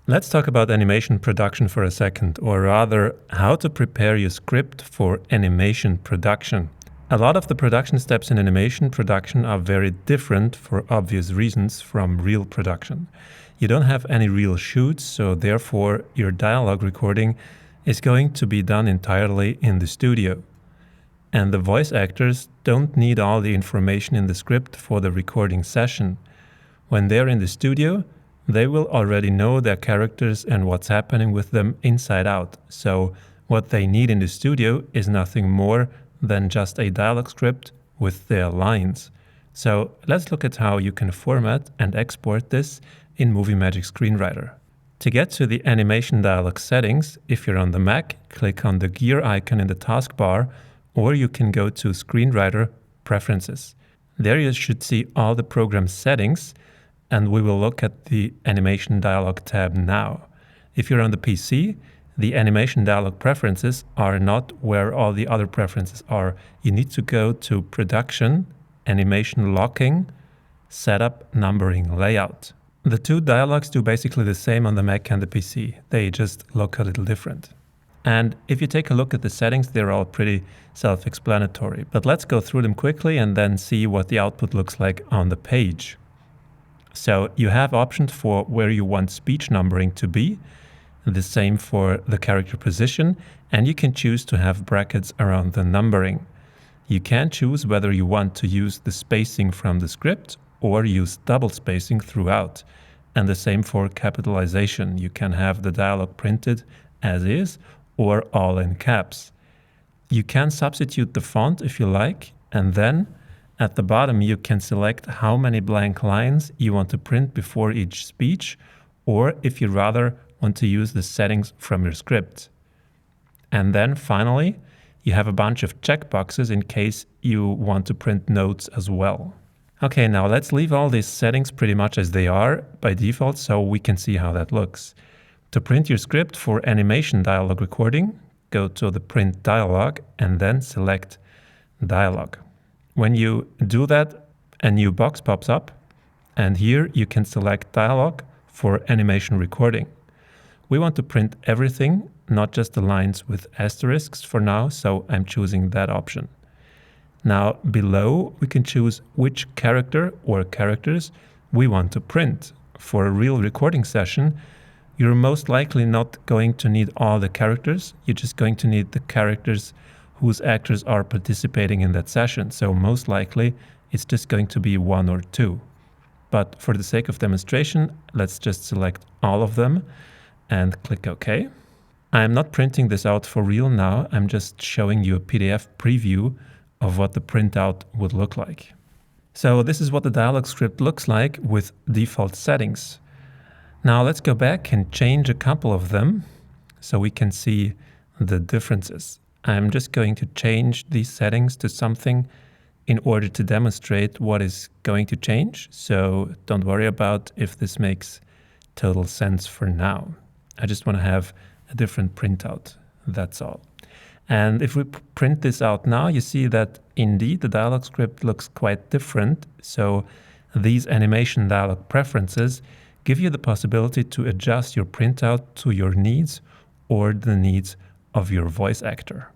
Let's talk about animation production for a second, or rather, how to prepare your script for animation production. A lot of the production steps in animation production are very different for obvious reasons from real production. You don't have any real shoots, so therefore your dialogue recording is going to be done entirely in the studio. And the voice actors don't need all the information in the script for the recording session. When they're in the studio, they will already know their characters and what's happening with them inside out. So what they need in the studio is nothing more than just a dialogue script with their lines. So let's look at how you can format and export this in Movie Magic Screenwriter. To get to the animation dialogue settings, if you're on the Mac, click on the gear icon in the taskbar, or you can go to Screenwriter Preferences. There you should see all the program settings, and we will look at the Animation Dialog tab now. If you're on the PC, the Animation Dialog Preferences are not where all the other preferences are. You need to go to Production, Animation Locking, Setup, Numbering, Layout. The two dialogues do basically the same on the Mac and the PC. They just look a little different. And if you take a look at the settings, they're all pretty self-explanatory. But let's go through them quickly and then see what the output looks like on the page. So you have options for where you want speech numbering to be, the same for the character position, and you can choose to have brackets around the numbering. You can choose whether you want to use the spacing from the script or use double spacing throughout. And the same for capitalization. You can have the dialogue printed as is or all in caps. You can substitute the font if you like, and then at the bottom, you can select how many blank lines you want to print before each speech, or if you rather want to use the settings from your script. And then finally, you have a bunch of checkboxes in case you want to print notes as well. Okay, now let's leave all these settings pretty much as they are by default so we can see how that looks. To print your script for animation dialogue recording, go to the Print Dialog and then select Dialog. When you do that, a new box pops up, and here you can select Dialog for animation recording. We want to print everything, not just the lines with asterisks for now, so I'm choosing that option. Now below, we can choose which character or characters we want to print. For a real recording session, you're most likely not going to need all the characters, you're just going to need the characters whose actors are participating in that session. So most likely it's just going to be one or two. But for the sake of demonstration, let's just select all of them and click OK. I'm not printing this out for real now. I'm just showing you a PDF preview of what the printout would look like. So this is what the dialogue script looks like with default settings. Now let's go back and change a couple of them so we can see the differences. I'm just going to change these settings to something in order to demonstrate what is going to change. So don't worry about if this makes total sense for now. I just want to have a different printout, that's all. And if we print this out now, you see that indeed the dialog script looks quite different. So these animation dialog preferences give you the possibility to adjust your printout to your needs or the needs of your voice actor.